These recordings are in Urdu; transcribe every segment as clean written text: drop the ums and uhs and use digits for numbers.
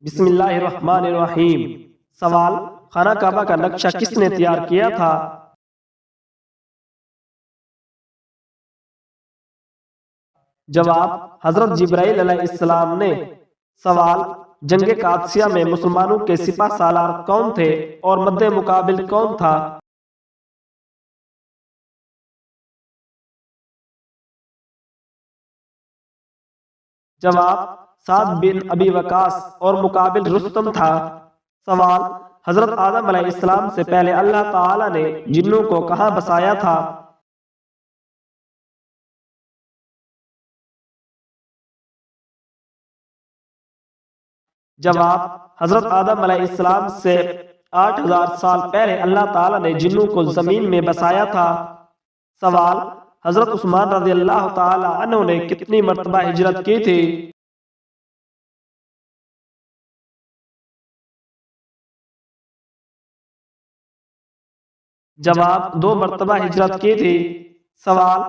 بسم اللہ الرحمن الرحیم۔ سوال: خانہ کعبہ کا نقشہ کس نے تیار کیا تھا؟ جواب: حضرت جبرائیل علیہ السلام نے۔ سوال: جنگ قادسیہ میں مسلمانوں کے سپہ سالار کون تھے اور مد مقابل کون تھا؟ جواب: سعد بن ابی وقاص اور مقابل رستم تھا۔ سوال: حضرت آدم علیہ السلام سے پہلے اللہ تعالی نے جنوں کو کہاں بسایا تھا؟ جواب: حضرت آدم علیہ السلام سے 8000 سال پہلے اللہ تعالی نے جنوں کو زمین میں بسایا تھا۔ سوال: حضرت عثمان رضی اللہ تعالی عنہ نے کتنی مرتبہ ہجرت کی تھی؟ جواب: 2 مرتبہ ہجرت کی تھی۔ سوال: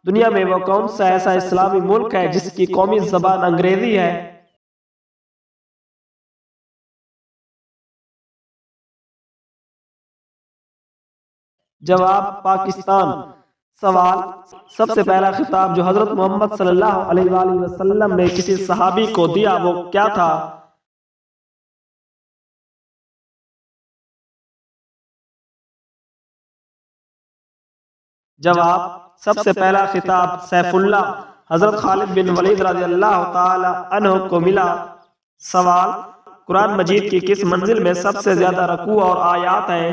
دنیا میں وہ کون سا ایسا اسلامی ملک ہے جس کی قومی زبان انگریزی ہے؟ جواب: پاکستان۔ سوال: سب سے پہلا خطاب جو حضرت محمد صلی اللہ علیہ وآلہ وسلم نے کسی صحابی کو دیا وہ کیا تھا؟ جواب: سب سے پہلا خطاب سیف اللہ حضرت خالد بن ولید رضی اللہ تعالی عنہ کو ملا۔ سوال: قرآن مجید کی کس منزل میں سب سے زیادہ رکوع اور آیات ہیں؟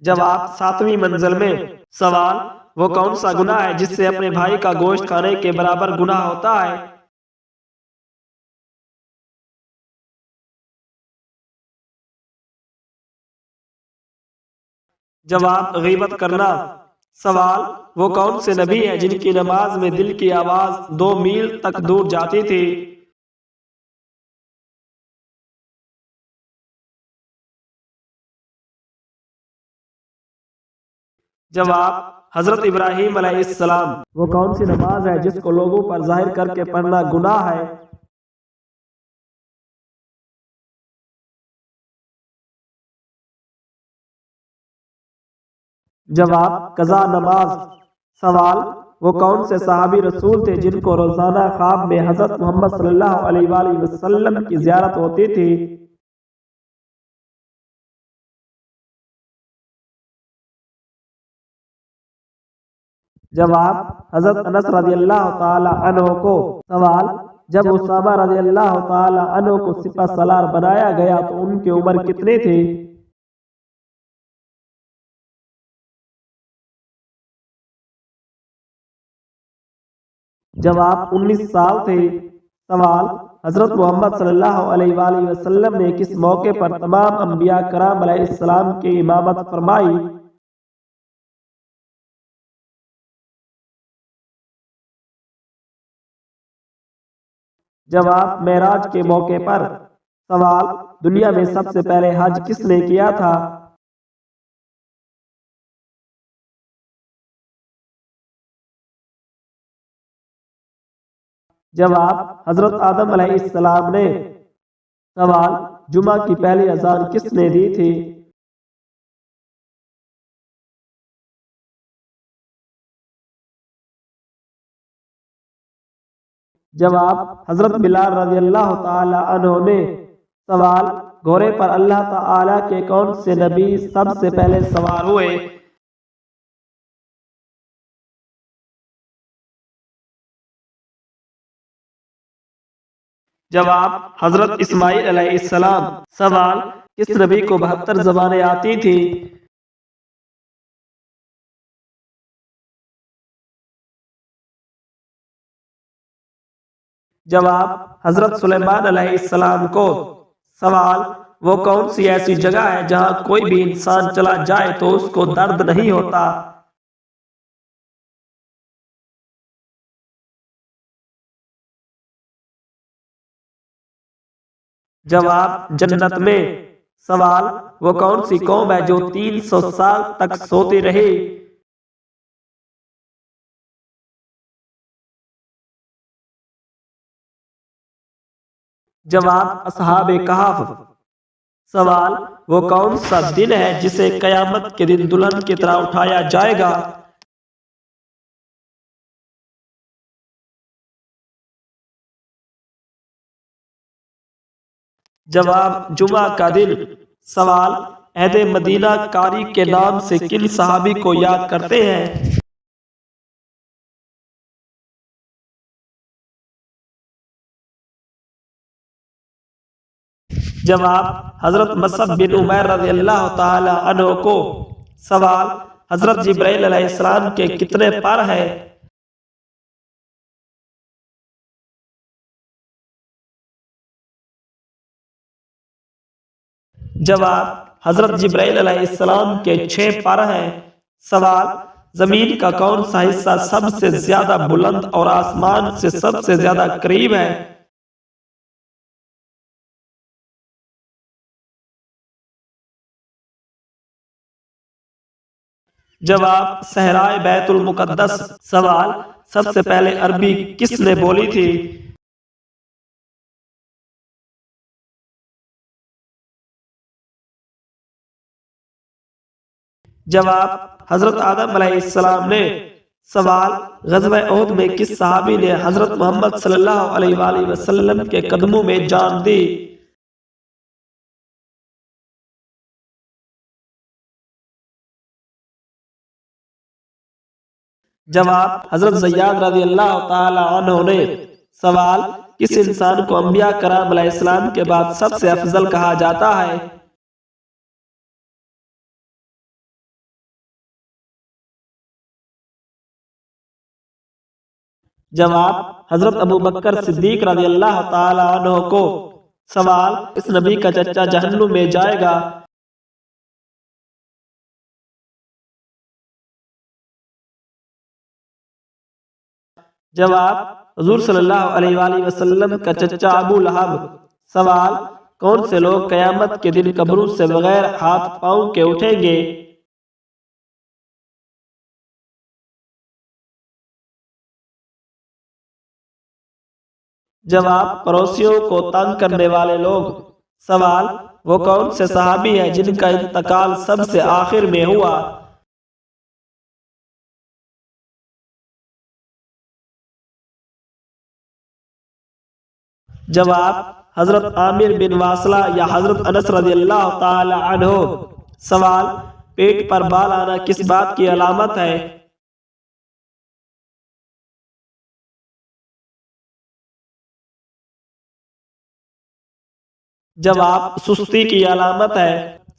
جواب: 7ویں منزل میں۔ سوال: وہ کون سا گناہ ہے جس سے اپنے بھائی کا گوشت کھانے کے برابر گناہ ہوتا ہے؟ جواب: غیبت کرنا۔ سوال: وہ کون سے نبی ہیں جن کی نماز میں دل کی آواز 2 میل تک دور جاتی تھی؟ جواب: حضرت ابراہیم علیہ السلام۔ وہ کون سی نماز ہے جس کو لوگوں پر ظاہر کر کے پڑھنا گناہ ہے؟ جواب: قضا نماز۔ سوال: وہ کون سے صحابی رسول تھے جن کو روزانہ خواب میں حضرت محمد صلی اللہ علیہ وآلہ وسلم کی زیارت ہوتی تھی؟ جواب: حضرت انس رضی اللہ تعالی عنہ کو۔ سوال: جب اسامہ رضی اللہ تعالی عنہ کو سپہ سالار بنایا گیا تو ان کی عمر کتنی تھی؟ جواب: 19 سال تھے۔ سوال: حضرت محمد صلی اللہ علیہ وآلہ وسلم نے کس موقع پر تمام انبیاء کرام علیہ السلام کی امامت فرمائی؟ جواب: معراج کے موقع پر۔ سوال: دنیا میں سب سے پہلے حج کس نے کیا تھا؟ جواب: حضرت آدم علیہ السلام نے۔ سوال: جمعہ کی پہلی اذان کس نے دی تھی؟ جواب: حضرت بلال رضی اللہ تعالی عنہ نے۔ سوال: گھوڑے پر اللہ تعالی کے کون سے نبی سب سے پہلے سوار ہوئے؟ جواب: حضرت اسماعیل علیہ السلام۔ سوال: کس نبی کو 72 زبانیں آتی تھی؟ جواب: حضرت سلیمان علیہ السلام کو۔ سوال: وہ کون سی ایسی جگہ ہے جہاں کوئی بھی انسان چلا جائے تو اس کو درد نہیں ہوتا؟ جواب: جنت میں۔ سوال: وہ کون سی قوم ہے جو 300 سال تک سوتی رہی؟ جواب اصحاب کہف۔ سوال وہ کون سا دن ہے جسے قیامت کے دن دلہن کی طرح اٹھایا جائے گا؟ جواب جمعہ کا دن۔ سوال عہد مدینہ کاری کے نام سے کن صحابی کو یاد کرتے ہیں؟ جواب حضرت مصعب بن عمیر رضی اللہ تعالی عنہ کو۔ سوال حضرت جبرائیل علیہ السلام کے کتنے پر ہیں؟ جواب حضرت جبرائیل علیہ السلام کے 6 پر ہیں۔ سوال زمین کا کون سا حصہ سب سے زیادہ بلند اور آسمان سے سب سے زیادہ قریب ہے؟ جواب صحرائے بیت المقدس۔ سوال سب سے پہلے عربی کس نے بولی تھی؟ جواب حضرت آدم علیہ السلام نے۔ سوال غزوہ احد میں کس صحابی نے حضرت محمد صلی اللہ علیہ وآلہ وسلم کے قدموں میں جان دی؟ جواب حضرت زیاد رضی اللہ تعالی عنہ نے۔ سوال کس انسان کو انبیاء کرام علیہ السلام کے بعد سب سے افضل کہا جاتا ہے؟ جواب حضرت ابو بکر صدیق رضی اللہ تعالی عنہ کو۔ سوال اس نبی کا چچا جہنم میں جائے گا؟ جواب حضور صلی اللہ علیہ وآلہ وسلم کا چچا ابو لہب۔ سوال کون سے لوگ قیامت کے دن قبروں سے بغیر ہاتھ پاؤں کے اٹھیں گے؟ جواب پڑوسیوں کو تنگ کرنے والے لوگ۔ سوال وہ کون سے صحابی ہیں جن کا انتقال سب سے آخر میں ہوا؟ جواب حضرت عامر بن واصلہ یا حضرت انس رضی اللہ تعالی عنہ۔ سوال پیٹ پر بال آنا کس بات کی علامت ہے؟ جواب سستی کی علامت ہے۔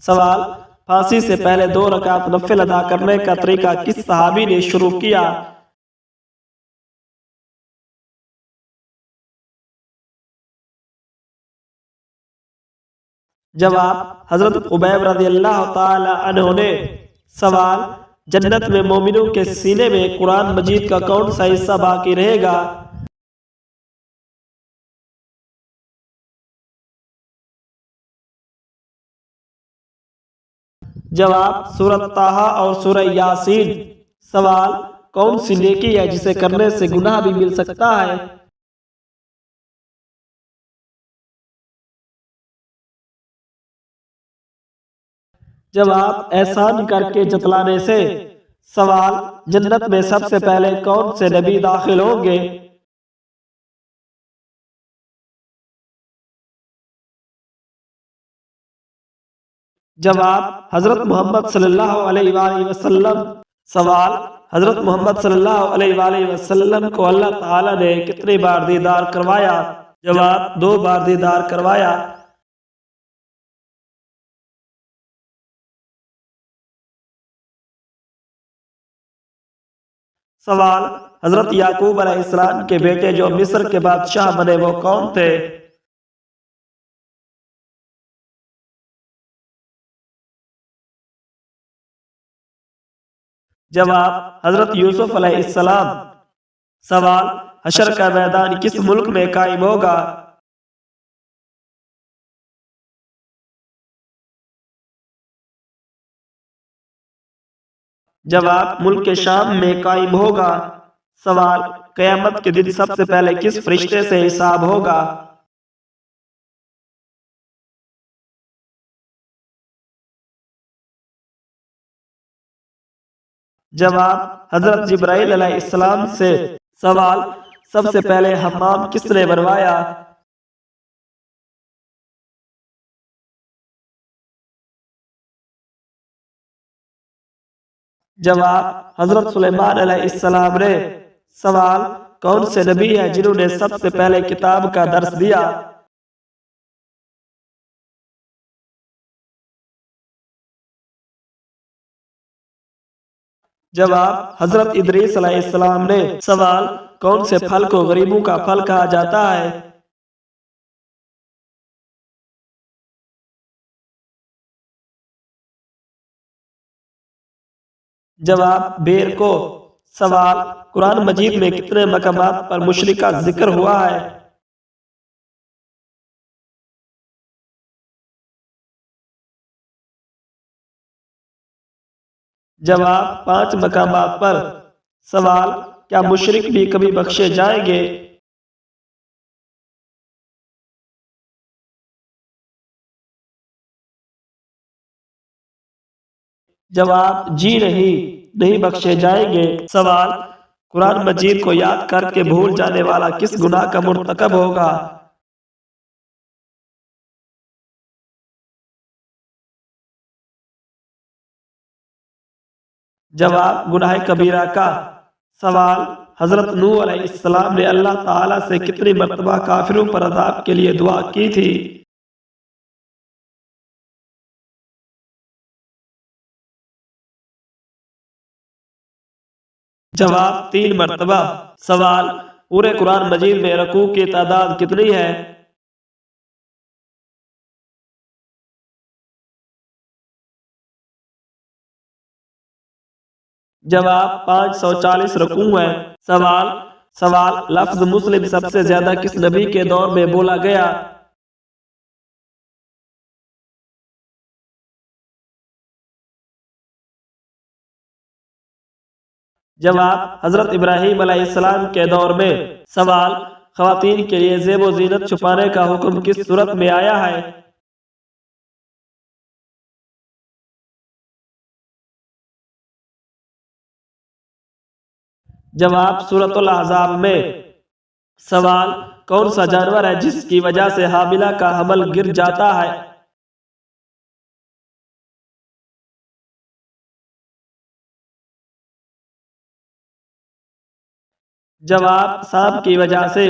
سوال پھانسی سے پہلے 2 رکعت نفل ادا کرنے کا طریقہ کس صحابی نے شروع کیا؟ جواب حضرت خبیب رضی اللہ تعالی عنہ نے۔ سوال جنت میں مومنوں کے سینے میں قرآن مجید کا کون سا حصہ باقی رہے گا؟ جواب سورۃ طٰہٰ اور سورہ یاسین۔ سوال کون سی نیکی ہے جسے کرنے سے گناہ بھی مل سکتا ہے؟ جواب احسان کر کے جتلانے سے۔ سوال جنت میں سب سے پہلے کون سے نبی داخل ہوں گے؟ جواب حضرت محمد صلی اللہ علیہ وآلہ وسلم۔ سوال حضرت محمد صلی اللہ علیہ وآلہ وسلم کو اللہ تعالی نے کتنی بار دیدار کروایا؟ جواب 2 بار دیدار کروایا۔ سوال حضرت یعقوب علیہ السلام کے بیٹے جو مصر کے بادشاہ بنے وہ کون تھے؟ جواب حضرت یوسف علیہ السلام۔ سوال حشر کا میدان کس ملک میں قائم ہوگا؟ جواب ملک شام میں قائم ہوگا۔ سوال قیامت کے دن سب سے پہلے کس فرشتے سے حساب ہوگا؟ جواب: حضرت جبرائیل علیہ السلام سے۔ سوال: سب سے پہلے حمام کس نے بنوایا؟ جواب: حضرت سلیمان علیہ السلام نے۔ سوال: کون سے نبی ہیں جنہوں نے سب سے پہلے کتاب کا درس دیا؟ جواب: حضرت ادریس علیہ السلام نے۔ سوال: کون سے پھل کو غریبوں کا پھل کہا جاتا ہے؟ جواب: بیر کو۔ سوال: قرآن مجید میں کتنے مقامات پر مشرک کا ذکر ہوا ہے؟ جواب: 5 مقامات پر۔ سوال: کیا مشرک بھی کبھی بخشے جائیں گے؟ جواب: جی نہیں بخشے جائیں گے۔ سوال: قرآن مجید کو یاد کر کے بھول جانے والا کس گناہ کا مرتکب ہوگا؟ جواب: گناہ کبیرہ کا۔ سوال: حضرت نوح علیہ السلام نے اللہ تعالیٰ سے کتنی مرتبہ کافروں پر عذاب کے لیے دعا کی تھی؟ جواب: 3 مرتبہ۔ سوال: پورے قرآن مجید میں رکوع کی تعداد کتنی ہے؟ جواب: 540 رکوع ہیں۔ سوال: لفظ مسلم سب سے زیادہ کس نبی کے دور میں بولا گیا؟ جواب: حضرت ابراہیم علیہ السلام کے دور میں۔ سوال: خواتین کے لیے زیب و زینت چھپانے کا حکم کس صورت میں آیا ہے؟ جواب: سورۃ الاحزاب میں۔ سوال: کون سا جانور ہے جس کی وجہ سے حاملہ کا حمل گر جاتا ہے؟ جواب: سانپ کی وجہ سے۔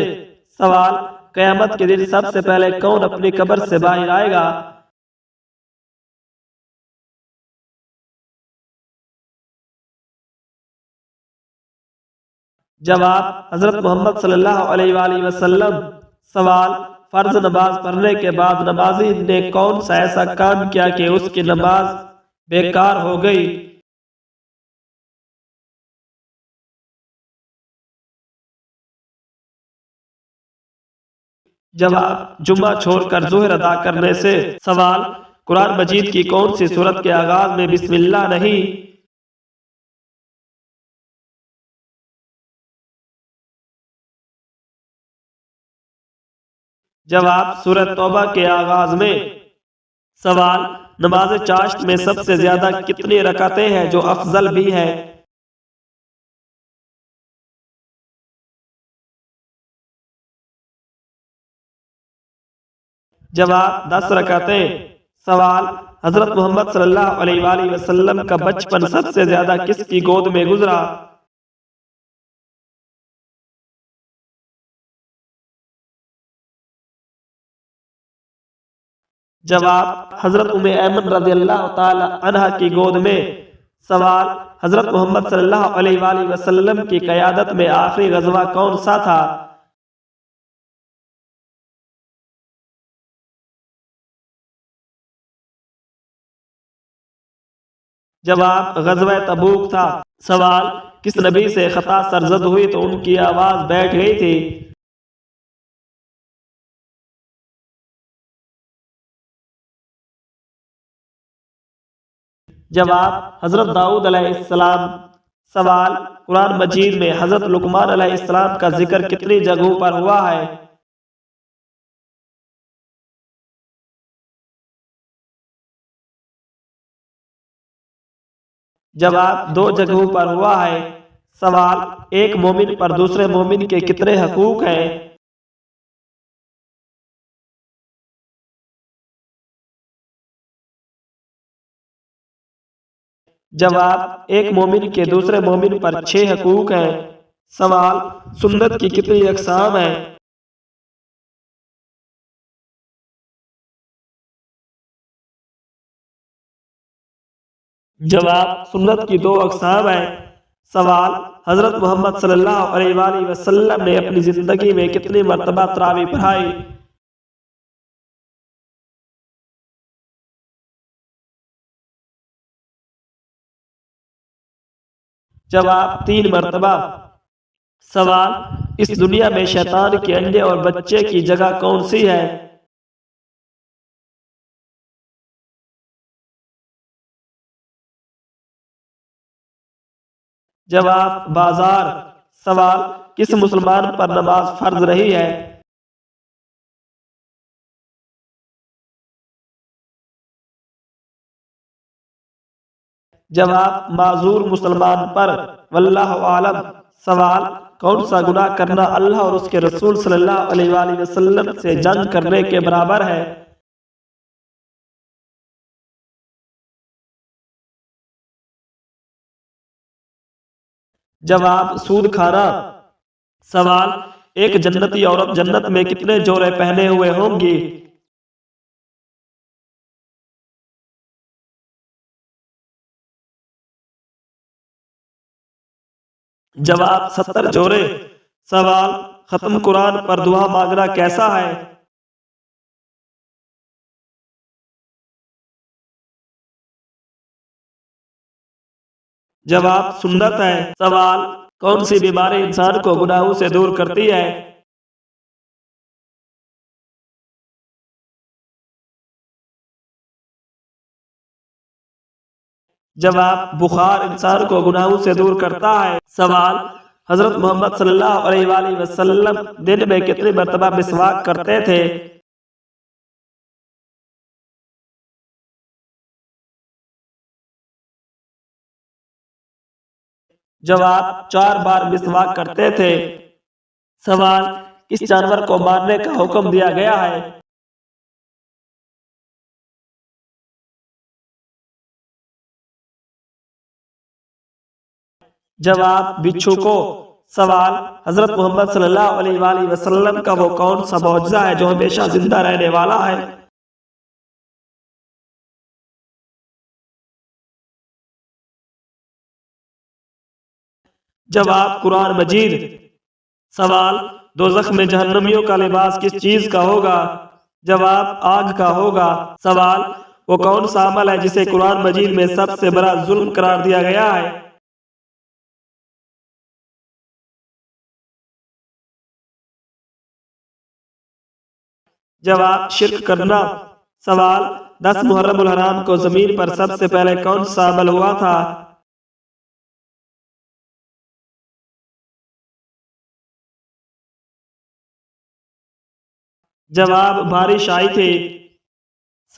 سوال: قیامت کے دن سب سے پہلے کون اپنی قبر سے باہر آئے گا؟ جواب: حضرت محمد صلی اللہ علیہ وآلہ وسلم۔ سوال: فرض نماز پڑھنے کے بعد نمازی نے کون سا ایسا کام کیا کہ اس کی نماز بیکار ہو گئی؟ جواب: جمعہ چھوڑ کر ظہر ادا کرنے سے۔ سوال: قرآن مجید کی کون سی سورت کے آغاز میں بسم اللہ نہیں؟ جواب: سورۃ توبہ کے آغاز میں۔ سوال: نماز چاشت میں سب سے زیادہ کتنی رکعتیں ہیں جو افضل بھی ہیں؟ جواب: 10 رکعتیں۔ سوال: حضرت محمد صلی اللہ علیہ وآلہ وسلم کا بچپن سب سے زیادہ کس کی گود میں گزرا؟ جواب: حضرت ام ایمن رضی اللہ تعالی عنہ کی گود میں۔ سوال: حضرت محمد صلی اللہ علیہ وآلہ وسلم کی قیادت میں آخری غزوہ کون سا تھا؟ جواب: غزوہ تبوک تھا۔ سوال: کس نبی سے خطا سرزد ہوئی تو ان کی آواز بیٹھ گئی تھی؟ جواب: حضرت داؤد علیہ السلام۔ سوال: قرآن مجید میں حضرت لقمان علیہ السلام کا ذکر کتنی جگہوں پر ہوا ہے؟ جواب دو جگہوں پر ہوا ہے۔ سوال ایک مومن پر دوسرے مومن کے کتنے حقوق ہیں؟ جواب ایک مومن کے دوسرے مومن پر 6 حقوق ہیں۔ سوال سنت کی کتنی اقسام ہیں؟ جواب سنت کی 2 اقسام ہیں۔ سوال حضرت محمد صلی اللہ علیہ وآلہ وسلم نے اپنی زندگی میں کتنی مرتبہ تراویح پڑھائی؟ جواب 3 مرتبہ۔ سوال اس دنیا میں شیطان کے انڈے اور بچے کی جگہ کون سی ہے؟ جواب بازار۔ سوال کس مسلمان پر نماز فرض رہی ہے؟ جواب معذور مسلمان پر، واللہ عالم۔ سوال کون سا گناہ کرنا اللہ اور اس کے رسول صلی اللہ علیہ وآلہ وسلم سے جنگ کرنے کے برابر ہے؟ جواب سود کھانا۔ سوال ایک جنتی عورت جنت میں کتنے جوڑے پہنے ہوئے ہوں گی؟ جواب 70 جوڑے۔ سوال ختم قرآن پر دعا مانگنا کیسا ہے؟ جواب سنت ہے۔ سوال کون سی بیماری انسان کو گناہوں سے دور کرتی ہے؟ جواب بخار انسان کو گناہوں سے دور کرتا ہے۔ سوال حضرت محمد صلی اللہ علیہ وآلہ وسلم دن میں کتنی مرتبہ مسواک کرتے تھے؟ جواب 4 بار مسواک کرتے تھے۔ سوال کس جانور کو مارنے کا حکم دیا گیا ہے؟ جواب بچھو کو۔ سوال حضرت محمد صلی اللہ علیہ وآلہ وسلم کا وہ کون سا معجزہ ہے جو ہمیشہ زندہ رہنے والا ہے؟ جواب قرآن مجید۔ سوال دوزخ میں جہنمیوں کا لباس کس چیز کا ہوگا؟ جواب آگ کا ہوگا۔ سوال وہ کون سا عمل ہے جسے قرآن مجید میں سب سے بڑا ظلم قرار دیا گیا ہے؟ جواب شرک کرنا۔ سوال 10 محرم الحرام کو زمین پر سب سے پہلے کون سا عمل ہوا تھا؟ جواب بارش آئی تھی۔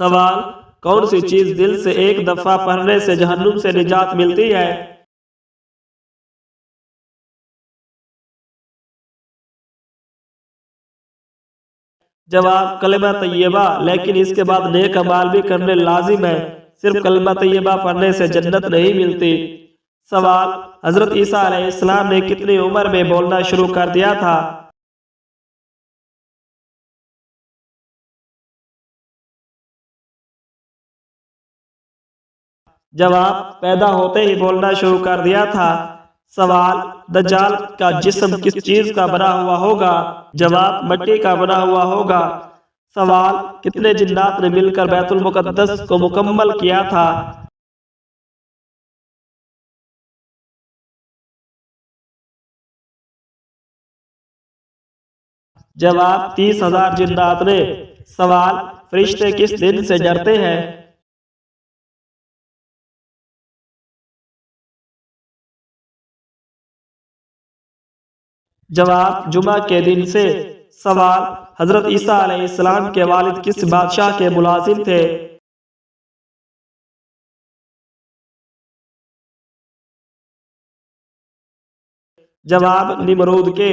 سوال کون سی چیز دل سے ایک دفعہ پڑھنے سے جہنم سے نجات ملتی ہے؟ جواب کلمہ طیبہ، لیکن اس کے بعد نیک اعمال بھی کرنے لازم ہے۔ صرف کلمہ طیبہ پڑھنے سے جنت نہیں ملتی۔ سوال حضرت عیسیٰ علیہ السلام نے کتنی عمر میں بولنا شروع کر دیا تھا؟ جواب پیدا ہوتے ہی بولنا شروع کر دیا تھا۔ سوال دجال کا جسم کس چیز کا بنا ہوا ہوگا؟ جواب مٹی کا بنا ہوا ہوگا۔ سوال کتنے جنات نے مل کر بیت المقدس کو مکمل کیا تھا؟ جواب 30,000 جنات نے۔ سوال فرشتے کس دن سے ڈرتے ہیں؟ جواب جمعہ کے دن سے۔ سوال حضرت عیسیٰ علیہ السلام کے والد کس بادشاہ کے ملازم تھے؟ جواب: نمرود کے